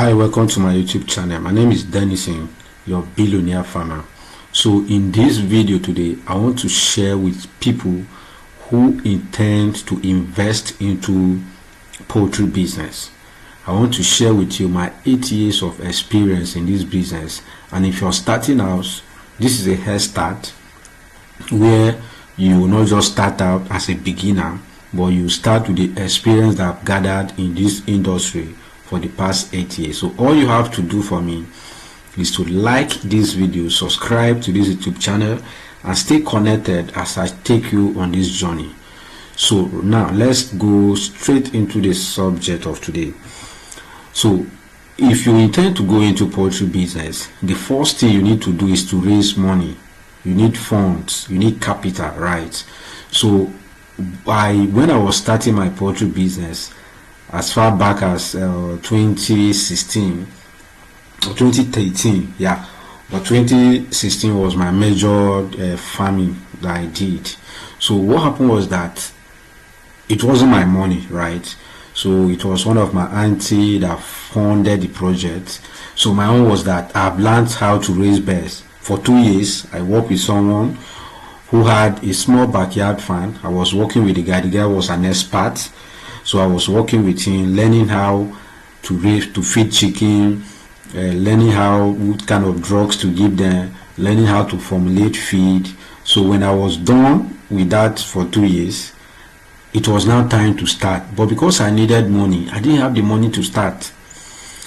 Hi, welcome to my YouTube channel. My name is Denison, your billionaire farmer. So in this video today, I want to share with people who intend to invest into poultry business. I want to share with you my 8 years of experience in this business. And if you're starting out, this is a head start where you will not just start out as a beginner, but you start with the experience that I've gathered in this industry for the past 8 years. So all you have to do for me is to like this video, subscribe to this YouTube channel, and stay connected as I take you on this journey. So now let's go straight into the subject of today. So if you intend to go into poultry business, the first thing you need to do is to raise money. You need funds, you need capital, right? So when I was starting my poultry business, as far back as 2016 or 2013, yeah, but 2016 was my major farming that I did. So what happened was that it wasn't my money, right? So it was one of my auntie that funded the project. So my own was that I've learned how to raise birds. For 2 years, I worked with someone who had a small backyard farm. I was working with the guy. The guy was an expert. So I was working with him, learning how to feed chicken, learning what kind of drugs to give them, learning how to formulate feed. So when I was done with that for 2 years, it was now time to start. But because I needed money, I didn't have the money to start.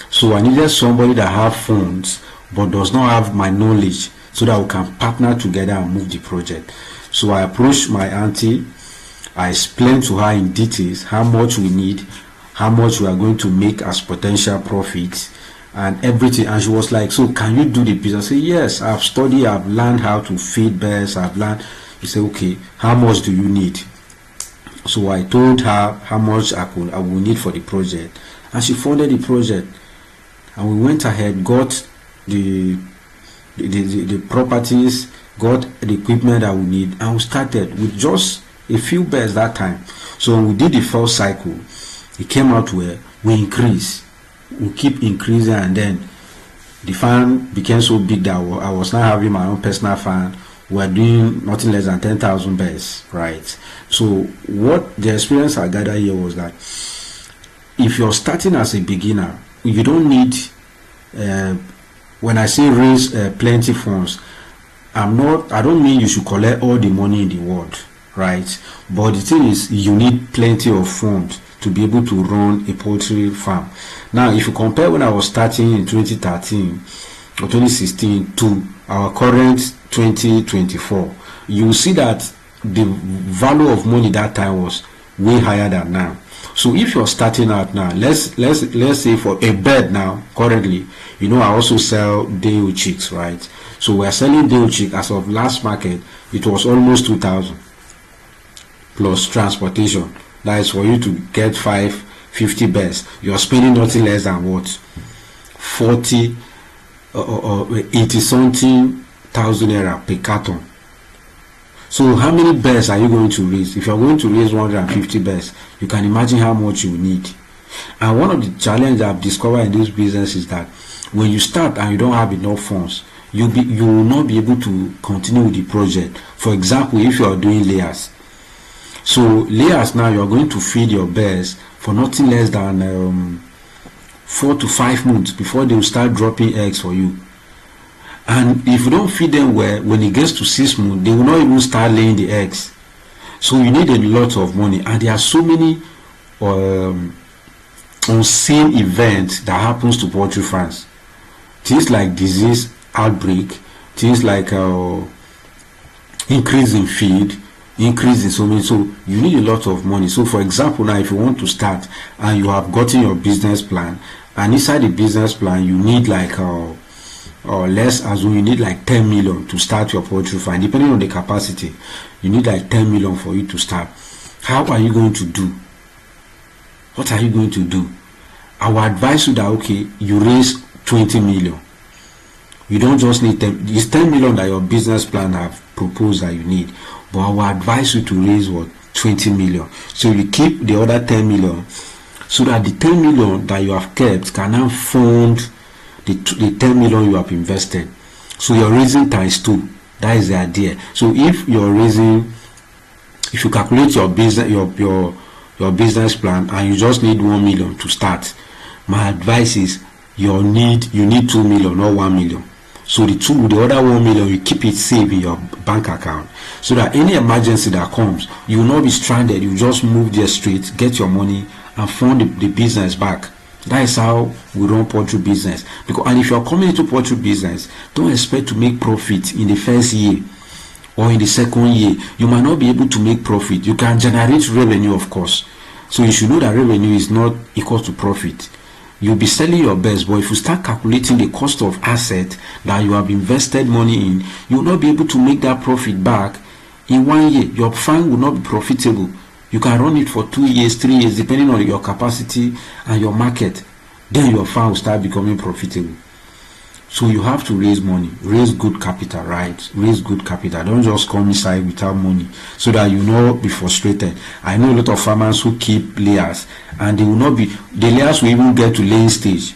So I needed somebody that have funds but does not have my knowledge, so that we can partner together and move the project. So I approached my auntie. I explained to her in details how much we need, how much we are going to make as potential profits and everything. And she was like, so can you do the business? I said, yes, I've studied, I've learned how to feed birds, I've learned. She said, okay, how much do you need? So I told her how much I will need for the project. And she funded the project. And we went ahead, got the properties, got the equipment that we need, and we started with just a few birds that time. So when we did the first cycle, it came out where we increase, we keep increasing, and then the farm became so big that I was now having my own personal farm. We are doing nothing less than 10,000 birds, right? So what the experience I gathered here was that if you're starting as a beginner, you don't need when I say raise plenty funds, I don't mean you should collect all the money in the world, right? But the thing is, you need plenty of funds to be able to run a poultry farm. Now, if you compare when I was starting in 2013 or 2016 to our current 2024, you will see that the value of money that time was way higher than now. So if you're starting out now, let's say for a bird now, currently, I also sell day-old chicks, right? So we're selling day-old chick. As of last market, it was almost 2,000 plus transportation. That is for you to get 50 birds. You're spending nothing less than what? 40 or 80 something thousand naira per carton. So how many birds are you going to raise? If you're going to raise 150 birds, you can imagine how much you need. And one of the challenges I've discovered in this business is that when you start and you don't have enough funds, you will not be able to continue with the project. For example, if you are doing layers. So layers now, you're going to feed your birds for nothing less than 4 to 5 months before they will start dropping eggs for you. And if you don't feed them well, when it gets to 6 months, they will not even start laying the eggs. So you need a lot of money. And there are so many unseen events that happens to poultry farms. Things like disease outbreak, things like increase in feed, increase in so many. So you need a lot of money. So for example, now if you want to start and you have gotten your business plan, and inside the business plan you need like or less as well, you need like 10 million to start your poultry farm. Depending on the capacity, you need like 10 million for you to start. How are you going to do? What are you going to do? I will advise you that, okay, you raise 20 million. You don't just need 10. It's 10 million that your business plan have proposed that you need. But I will advise you to raise what? 20 million. So you keep the other 10 million so that the 10 million that you have kept can now fund the 10 million you have invested. So you're raising times 2. That is the idea. So if you calculate your business, your business plan, and you just need 1 million to start, my advice is you need 2 million, not 1 million. So the other 1 million, you keep it safe in your bank account, so that any emergency that comes, you will not be stranded. You just move there straight, get your money, and fund the business back. That is how we run poultry business. And if you are coming into poultry business, don't expect to make profit in the first year or in the second year. You might not be able to make profit. You can generate revenue, of course. So you should know that revenue is not equal to profit. You'll be selling your best, but if you start calculating the cost of asset that you have invested money in, you will not be able to make that profit back in 1 year. Your farm will not be profitable. You can run it for 2 years, 3 years, depending on your capacity and your market. Then your farm will start becoming profitable. So you have to raise money, raise good capital, right? Raise good capital. Don't just come inside without money, so that you will not be frustrated. I know a lot of farmers who keep layers, and they will not be, the layers will even get to laying stage.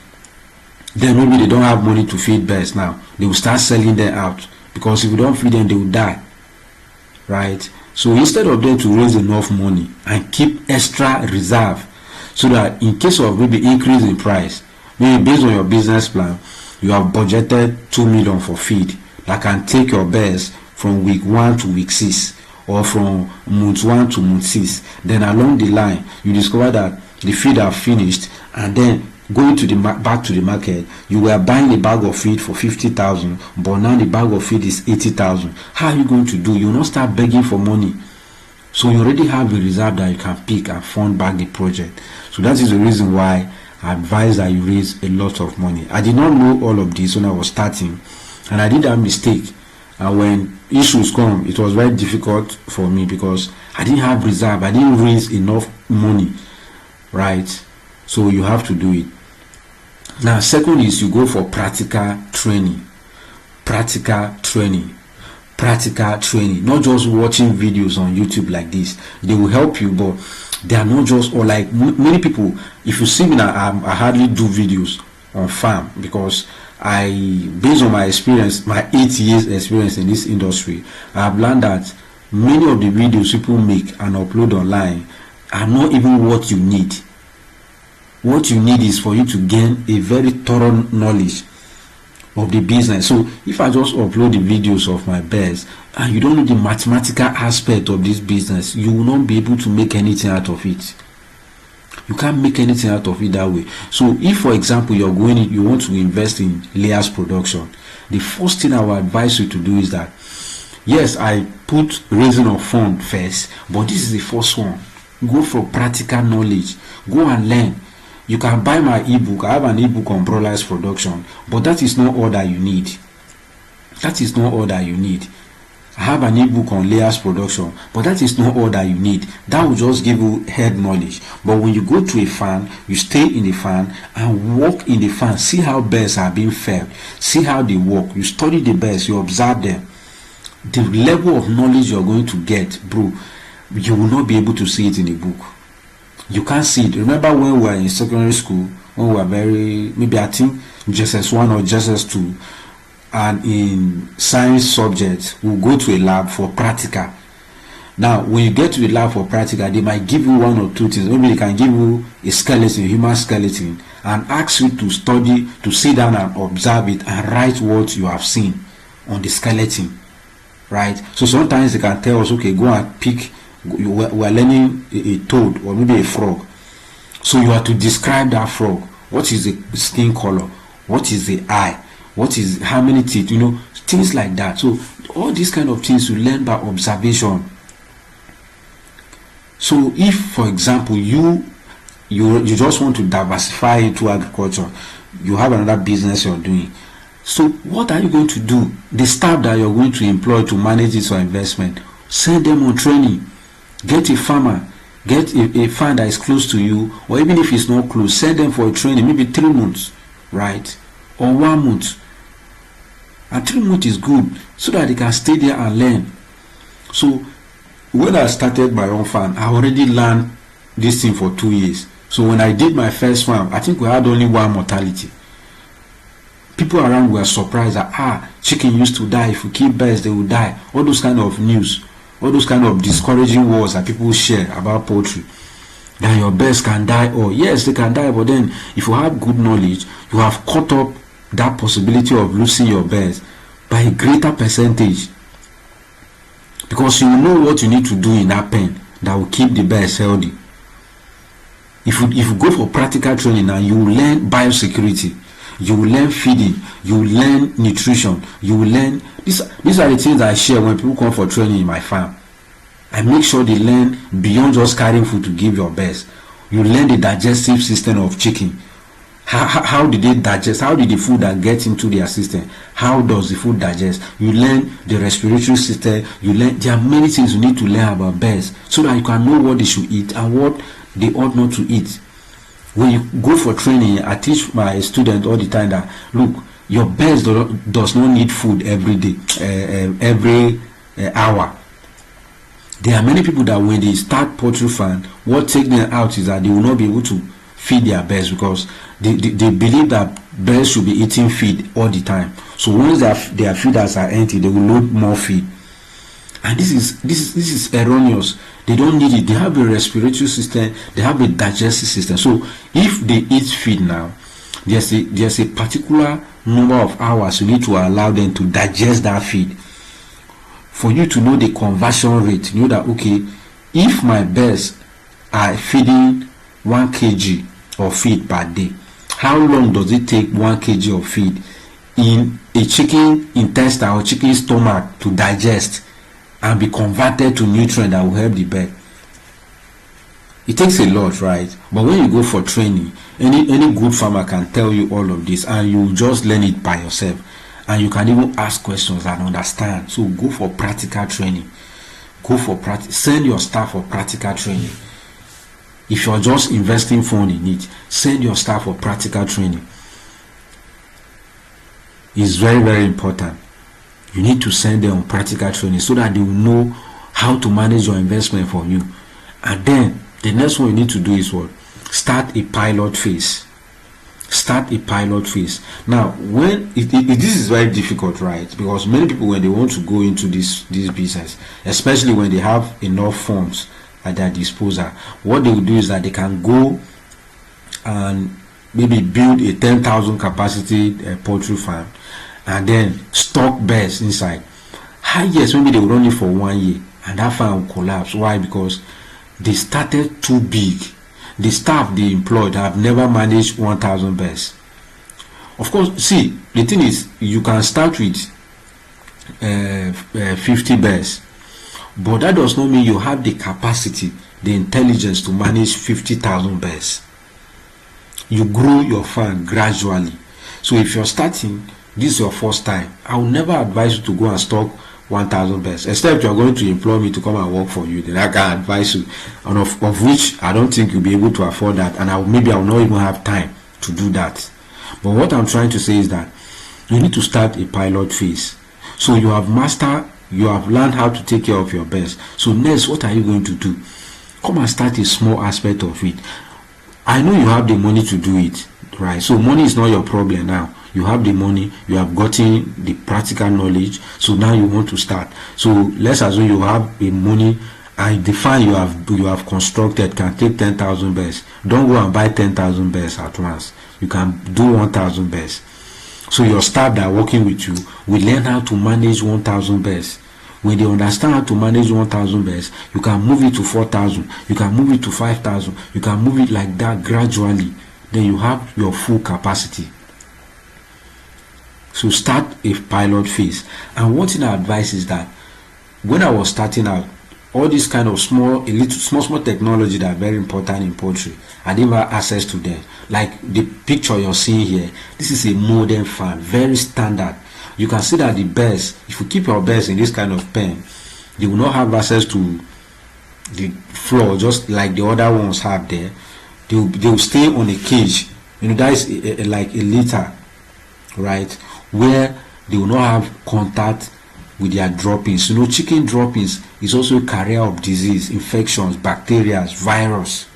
Then maybe they don't have money to feed birds now. They will start selling them out, because if you don't feed them, they will die, right? So instead of them to raise enough money and keep extra reserve, so that in case of maybe increase in price, maybe based on your business plan, you have budgeted 2 million for feed that can take your birds from week 1 to week 6, or from month 1 to month 6. Then along the line, you discover that the feed are finished, and then going to back to the market, you were buying a bag of feed for 50,000, but now the bag of feed is 80,000. How are you going to do? You will not start begging for money. So you already have a reserve that you can pick and fund back the project. So that is the reason why I advise that you raise a lot of money. I did not know all of this when I was starting, and I did that mistake. And when issues come, it was very difficult for me, because I didn't have reserve. I didn't raise enough money, right? So you have to do it. Now, second is you go for practical training. Practical training. Not just watching videos on YouTube like this. They will help you, but they are not just, or like many people, if you see me now, I hardly do videos on farm, because based on my experience, my 8 years experience in this industry, I have learned that many of the videos people make and upload online are not even what you need. What you need is for you to gain a very thorough knowledge of the business. So if I just upload the videos of my birds and you don't know the mathematical aspect of this business, you will not be able to make anything out of it. You can't make anything out of it that way. So if, for example, you want to invest in layers production, the first thing I will advise you to do is that, yes, I put raising of fund first, but this is the first one. Go for practical knowledge. Go and learn. You can buy my ebook. I have an ebook on broilers production, but that is not all that you need. That is not all that you need. I have an ebook on layers production, but that is not all that you need. That will just give you head knowledge. But when you go to a farm, you stay in the farm and work in the farm. See how birds are being fed. See how they work. You study the birds. You observe them. The level of knowledge you're going to get, bro, you will not be able to see it in the book. You can't see it. Remember when we were in secondary school, when we were maybe I think JSS1 or JSS2, and in science subjects, we'll go to a lab for practical. Now, when you get to the lab for practical, they might give you one or two things. Maybe they can give you a skeleton, a human skeleton, and ask you to study, to sit down and observe it and write what you have seen on the skeleton, right? So sometimes they can tell us, okay, go and pick. We are learning a toad or maybe a frog. So you have to describe that frog. What is the skin color? What is the eye? How many teeth? Things like that. So all these kind of things you learn by observation. So if, for example, you just want to diversify into agriculture, you have another business you're doing. So what are you going to do? The staff that you're going to employ to manage this for investment, send them on training. Get a farmer, get a farm that is close to you, or even if it's not close, send them for a training, maybe 3 months, right? Or 1 month. And 3 months is good, so that they can stay there and learn. So when I started my own farm, I already learned this thing for 2 years. So when I did my first farm, I think we had only one mortality. People around were surprised that chicken used to die. If we keep birds, they will die. All those kind of news, all those kind of discouraging words that people share about poultry, that your birds can die. Or yes, they can die, but then if you have good knowledge, you have caught up that possibility of losing your birds by a greater percentage, because you know what you need to do in that pen that will keep the birds healthy. If you go for practical training now, you will learn biosecurity, you will learn feeding, you will learn nutrition, you will learn these are the things I share when people come for training in my farm. I make sure they learn beyond just carrying food to give your birds. You learn the digestive system of chicken. How did they digest? How did the food that gets into their system? How does the food digest? You learn the respiratory system. You learn there are many things you need to learn about birds so that you can know what they should eat and what they ought not to eat. When you go for training, I teach my students all the time that look, your birds does not need food every day, every hour. There are many people that when they start poultry farm, what takes them out is that they will not be able to feed their birds because they believe that birds should be eating feed all the time. So once their feeders are empty, they will load more feed. And this is erroneous. They don't need it. They have a respiratory system, they have a digestive system. So if they eat feed now, there's a particular number of hours you need to allow them to digest that feed. For you to know the conversion rate, you know that okay, if my birds are feeding 1 kg of feed per day, how long does it take 1 kg of feed in a chicken intestine or chicken stomach to digest and be converted to nutrient that will help the bird? It takes a lot, right? But when you go for training, any good farmer can tell you all of this, and you just learn it by yourself, and you can even ask questions and understand. So go for practical training. Go for practice. Send your staff for practical training. If you're just investing fund in it, send your staff for practical training. It's very, very important. You need to send them on practical training so that they will know how to manage your investment for you. And then the next one you need to do is what? Start a pilot phase. Start a pilot phase. Now, when this is very difficult, right? Because many people, when they want to go into this business, especially when they have enough funds at their disposal, what they will do is that they can go and maybe build a 10,000 capacity poultry farm and then stock birds inside. Yes, maybe they will run it for 1 year and that farm will collapse. Why? Because they started too big. The staff they employed have never managed 1,000 birds. Of course, see, the thing is, you can start with 50 birds, but that does not mean you have the capacity, the intelligence to manage 50,000 birds. You grow your farm gradually. So if you're starting, this is your first time, I will never advise you to go and stock 1,000 birds, except you're going to employ me to come and work for you. Then I can advise you, and of which I don't think you'll be able to afford that, and maybe I'll not even have time to do that. But what I'm trying to say is that you need to start a pilot phase. So you have mastered, you have learned how to take care of your birds. So next, what are you going to do? Come and start a small aspect of it. I know you have the money to do it, right? So money is not your problem now. You have the money, you have gotten the practical knowledge, so now you want to start. So let's assume you have the money and the farm you have constructed can take 10,000 birds. Don't go and buy 10,000 birds at once. You can do 1,000 birds. So your staff that are working with you will learn how to manage 1,000 birds. When they understand how to manage 1,000 birds, you can move it to 4,000, you can move it to 5,000, you can move it like that gradually. Then you have your full capacity. So start a pilot phase. And one thing I advise is that when I was starting out, all this kind of small technology that are very important in poultry, I didn't have access to them. Like the picture you're seeing here, this is a modern farm, very standard. You can see that the birds, if you keep your birds in this kind of pen, they will not have access to the floor just like the other ones have there. They will stay on a cage. You know, that is like a litter, right? Where they will not have contact with their droppings. You know, chicken droppings is also a carrier of disease, infections, bacteria, virus,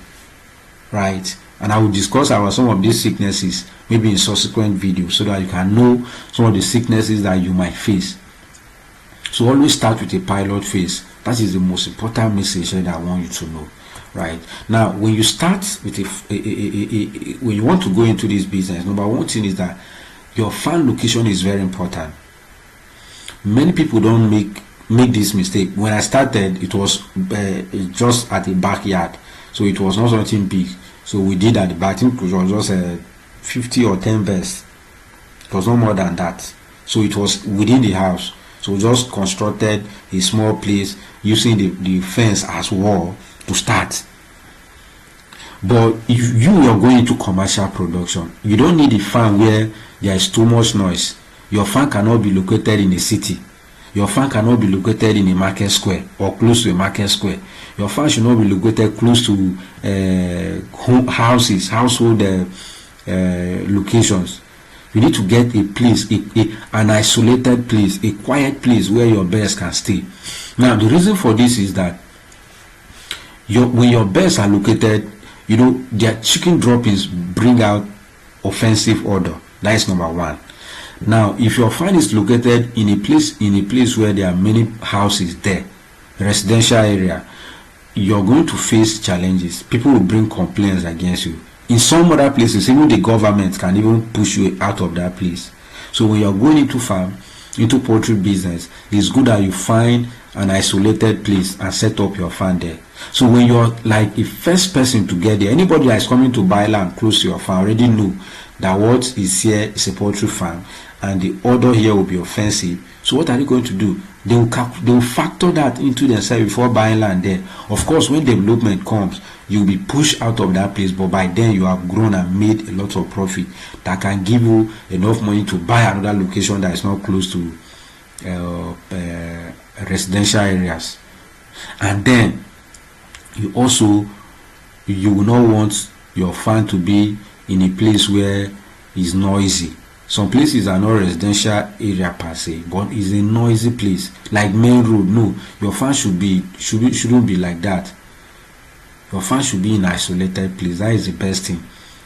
right? and I will discuss about some of these sicknesses maybe in subsequent videos, so that you can know some of the sicknesses that you might face. So always start with a pilot phase. That is the most important message that I want you to know. Right now, when you start with when you want to go into this business, number one thing is that your farm location is very important. Many people don't make this mistake. When I started, it was just at the backyard, so it was not something big. So we did at the back. I think it was just 50 or 10 birds. It was no more than that. So it was within the house. So we just constructed a small place using the fence as wall to start. But if you are going into commercial production, you don't need a farm where there is too much noise. Your farm cannot be located in a city. Your farm cannot be located in a market square or close to a market square. Your farm should not be located close to household locations. You need to get a place, an isolated place, a quiet place where your birds can stay. Now, the reason for this is that when your birds are located, their chicken droppings bring out offensive odor. That is number one. Now, if your farm is located in a place where there are many houses there, residential area, you're going to face challenges. People will bring complaints against you. In some other places, even the government can even push you out of that place. So when you're going into poultry business, it's good that you find an isolated place and set up your farm there. So when you're like the first person to get there, anybody that is coming to buy land close to your farm already know that what is here is a poultry farm, and the odor here will be offensive. So what are they going to do? They will factor that into themselves before buying land there. Of course, when development comes, you'll be pushed out of that place, but by then you have grown and made a lot of profit that can give you enough money to buy another location that is not close to residential areas. And then you will not want your farm to be in a place where it's noisy. Some places are not residential area per se, but it's a noisy place, like main road. No, your farm shouldn't be like that. Your farm should be in an isolated place. That is the best thing.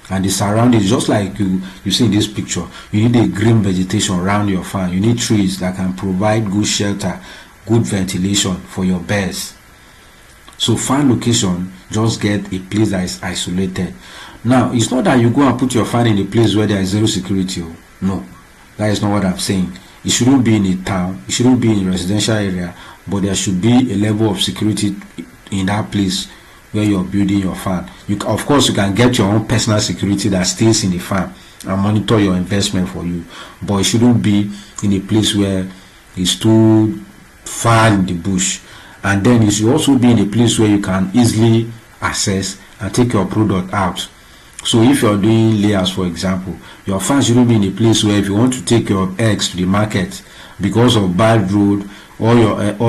And the surroundings, just like you see in this picture, you need a green vegetation around your farm. You need trees that can provide good shelter, good ventilation for your birds. So farm location, just get a place that is isolated. Now, it's not that you go and put your farm in a place where there is zero security. No, that is not what I'm saying. It shouldn't be in a town. It shouldn't be in a residential area, but there should be a level of security in that place where you're building your farm. Of course, you can get your own personal security that stays in the farm and monitor your investment for you, but it shouldn't be in a place where it's too far in the bush. And then it should also be in a place where you can easily access and take your product out. So if you're doing layers, for example, your farm shouldn't be in a place where if you want to take your eggs to the market because of bad road, all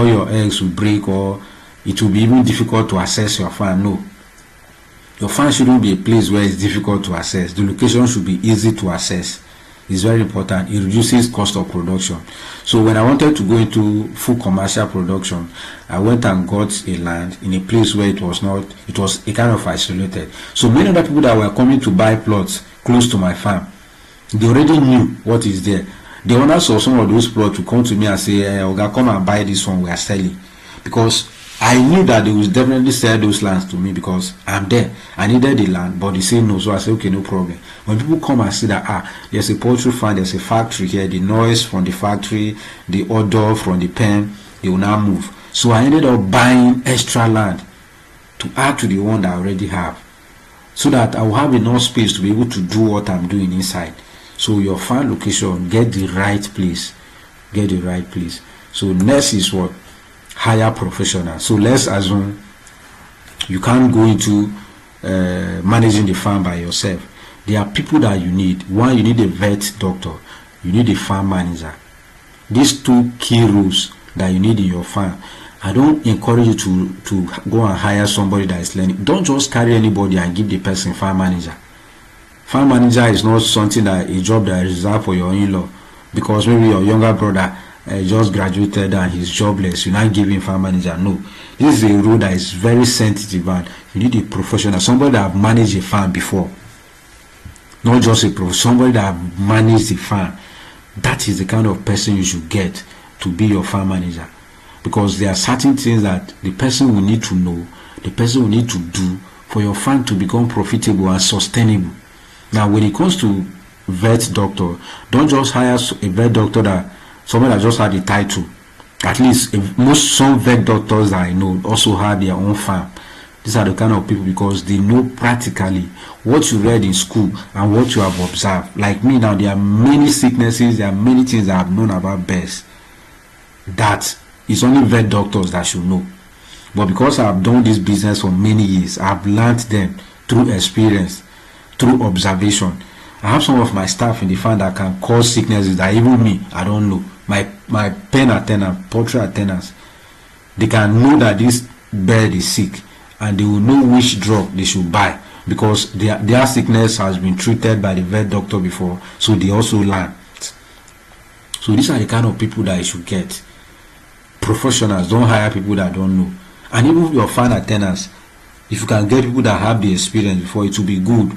your eggs will break, or it will be even difficult to access your farm. No, your farm shouldn't be a place where it's difficult to access. The location should be easy to access. It's very important. It reduces cost of production. So when I wanted to go into full commercial production, I went and got a land in a place where it was a kind of isolated. So many other people that were coming to buy plots close to my farm, they already knew what is there. The owners of some of those plots would come to me and say, hey, Oga, come and buy this one we are selling. Because I knew that they would definitely sell those lands to me because I'm there. I needed the land, but they say no. So I said, okay, no problem. When people come and see that, there's a poultry farm, there's a factory here, the noise from the factory, the odor from the pen, they will now move. So I ended up buying extra land to add to the one that I already have, so that I will have enough space to be able to do what I'm doing inside. So your farm location, get the right place. Get the right place. So next is what? Hire professional. So let's assume you can't go into managing the farm by yourself. There are people that you need. One, you need a vet doctor. You need a farm manager. These two key roles that you need in your farm. I don't encourage you to go and hire somebody that is learning. Don't just carry anybody and give the person farm manager. Farm manager is not something that a job that is reserved for your in-law, because maybe your younger brother just graduated and he's jobless. You not give him farm manager. No, this is a role that is very sensitive and You need a professional, somebody that have managed a farm before, not just a pro, somebody that have managed the farm. That is the kind of person you should get to be your farm manager, because there are certain things that the person will need to know, the person will need to do for your farm to become profitable and sustainable. Now, when it comes to vet doctor, don't just hire a vet doctor that someone that just had the title. At least some vet doctors that I know also have their own farm. These are the kind of people, because they know practically what you read in school and what you have observed. Like me now, there are many sicknesses, there are many things that I've known about birds that it's only vet doctors that should know. But because I've done this business for many years, I've learned them through experience, through observation. I have some of my staff in the farm that can cause sicknesses that even me, I don't know. My pen attendant, poultry attendants, they can know that this bird is sick, and they will know which drug they should buy, because their sickness has been treated by the vet doctor before, so they also learn. So these are the kind of people that you should get. Professionals, don't hire people that don't know. And even your farm attendants, if you can get people that have the experience before, it will be good.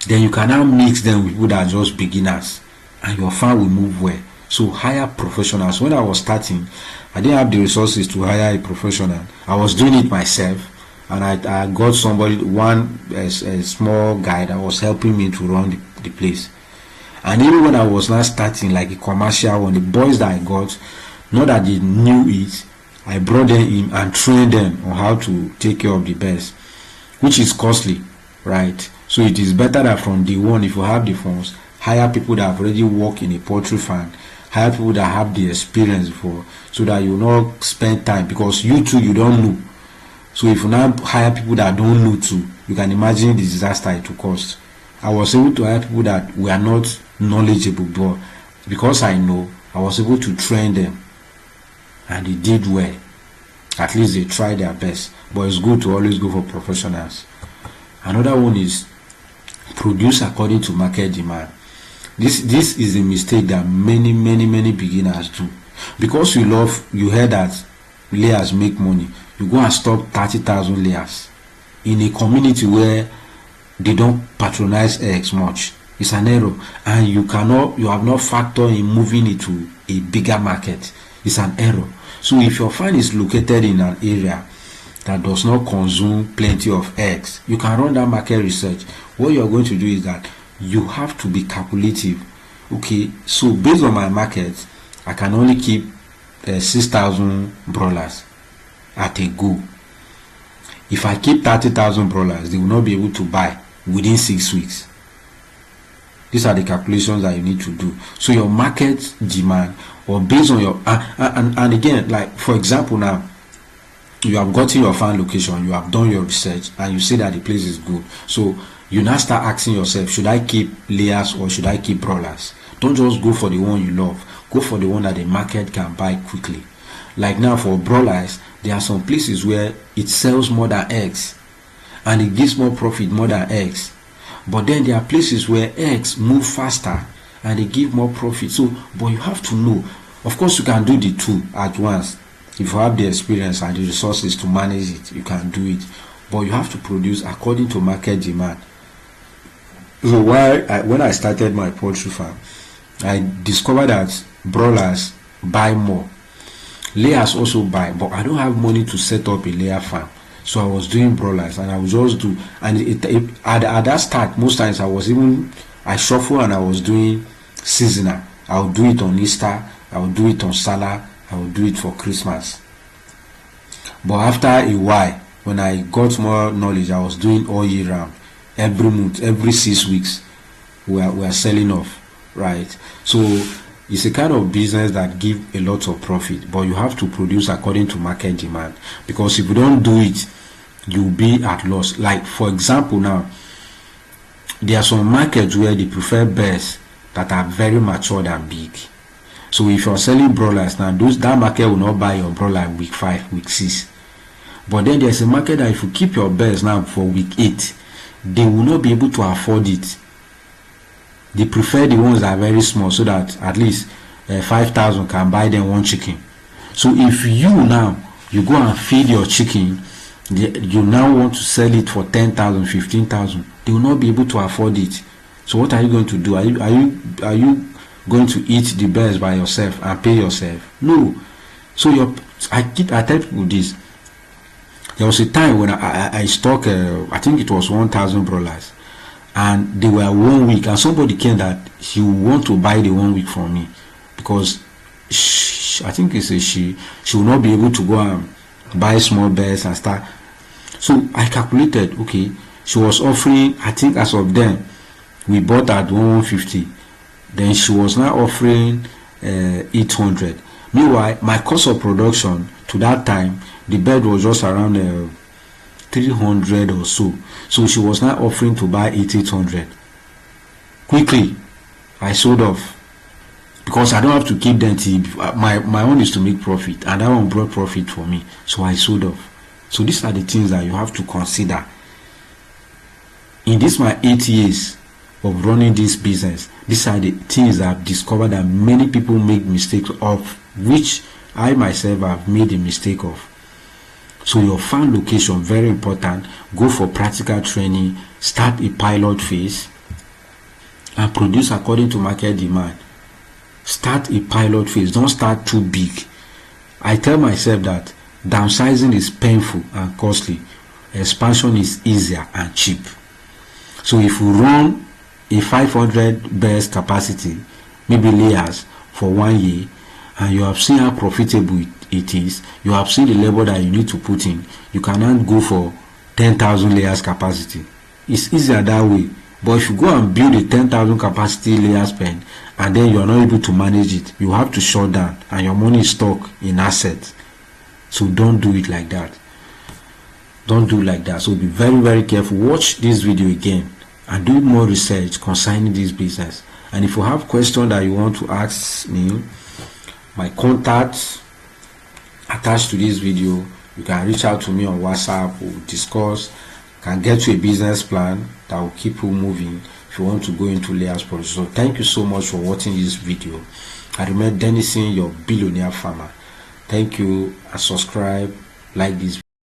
Then you can now mix them with people that are just beginners, and your farm will move well. So hire professionals. When I was starting, I didn't have the resources to hire a professional. I was doing it myself, and I got somebody, a small guy that was helping me to run the place. And even when I was not starting like a commercial one, the boys that I got, not that they knew it, I brought them in and trained them on how to take care of the birds, which is costly, right? So it is better that from day one, if you have the funds, hire people that have already worked in a poultry farm, hire people that have the experience before, so that you not spend time, because you too, you don't know. So if you now hire people that don't know too, you can imagine the disaster it will cost. I was able to hire people that were not knowledgeable, but because I know, I was able to train them, and they did well. At least they tried their best. But it's good to always go for professionals. Another one is produce according to market demand. This is a mistake that many beginners do. Because you heard that layers make money, you go and stock 30,000 layers in a community where they don't patronize eggs much. It's an error, and you have not factored in moving it to a bigger market. It's an error. So if your farm is located in an area that does not consume plenty of eggs, you can run that market research. What you're going to do is that you have to be calculative. Okay, so based on my market, I can only keep 6,000 broilers at a go. If I keep 30,000 broilers, they will not be able to buy within 6 weeks. These are the calculations that you need to do. So your market demand, or based on your and again, like for example, now you have gotten your farm location, you have done your research, and you see that the place is good. So you now start asking yourself, should I keep layers or should I keep broilers? Don't just go for the one you love. Go for the one that the market can buy quickly. Like now for broilers, there are some places where it sells more than eggs, and it gives more profit more than eggs. But then there are places where eggs move faster and they give more profit. So, but you have to know. Of course, you can do the two at once. If you have the experience and the resources to manage it, you can do it. But you have to produce according to market demand. So when I started my poultry farm, I discovered that broilers buy more. Layers also buy, but I don't have money to set up a layer farm. So I was doing broilers, and I would just do, and at that start, most times I shuffle, and I was doing seasonal. I would do it on Easter, I would do it on Salah, I would do it for Christmas. But after a while, when I got more knowledge, I was doing all year round. Every month, every 6 weeks, we are selling off, right? So it's a kind of business that give a lot of profit, but you have to produce according to market demand, because if you don't do it, you'll be at loss. Like for example, now there are some markets where they prefer birds that are very mature and big. So if you're selling broilers now, that market will not buy your broiler week 5, week 6. But then there's a market that if you keep your birds now for week 8, they will not be able to afford it. They prefer the ones that are very small, so that at least 5,000 can buy them one chicken. So if you go and feed your chicken you now want to sell it for 10,000, 15,000, they will not be able to afford it. So what are you going to do? Are you going to eat the birds by yourself and pay yourself? No. So I tell people this. There was a time when I stock I think it was 1,000 broilers, and they were 1 week, and somebody came that he want to buy the 1 week from me because I think it's she will not be able to go and buy small birds and start. So I calculated, okay, she was offering, I think as of then we bought at 150, then she was now offering 800. Meanwhile, my cost of production to that time, the bird was just around 300 or so. So she was now offering to buy 800. Quickly, I sold off because I don't have to keep them till my own is to make profit, and that one brought profit for me. So I sold off. So these are the things that you have to consider. In this my 8 years of running this business, these are the things I've discovered that many people make mistakes of, which I myself have made a mistake of. So your farm location, very important. Go for practical training, start a pilot phase, and produce according to market demand. Start a pilot phase, don't start too big. I tell myself that downsizing is painful and costly. Expansion is easier and cheap. So if you run a 500 birds capacity, maybe layers, for 1 year, and you have seen how profitable it is, you have seen the labor that you need to put in, you cannot go for 10,000 layers capacity. It's easier that way. But if you go and build a 10,000 capacity layers pen and then you are not able to manage it, you have to shut down and your money is stuck in assets. So don't do it like that. Don't do it like that. So be very, very careful. Watch this video again and do more research concerning this business. And if you have questions that you want to ask me, my contact attached to this video, you can reach out to me on WhatsApp. We'll discuss, can get you a business plan that will keep you moving if you want to go into layers production. So thank you so much for watching this video. I remain Dennison, your billionaire farmer. Thank you, and subscribe, like this video.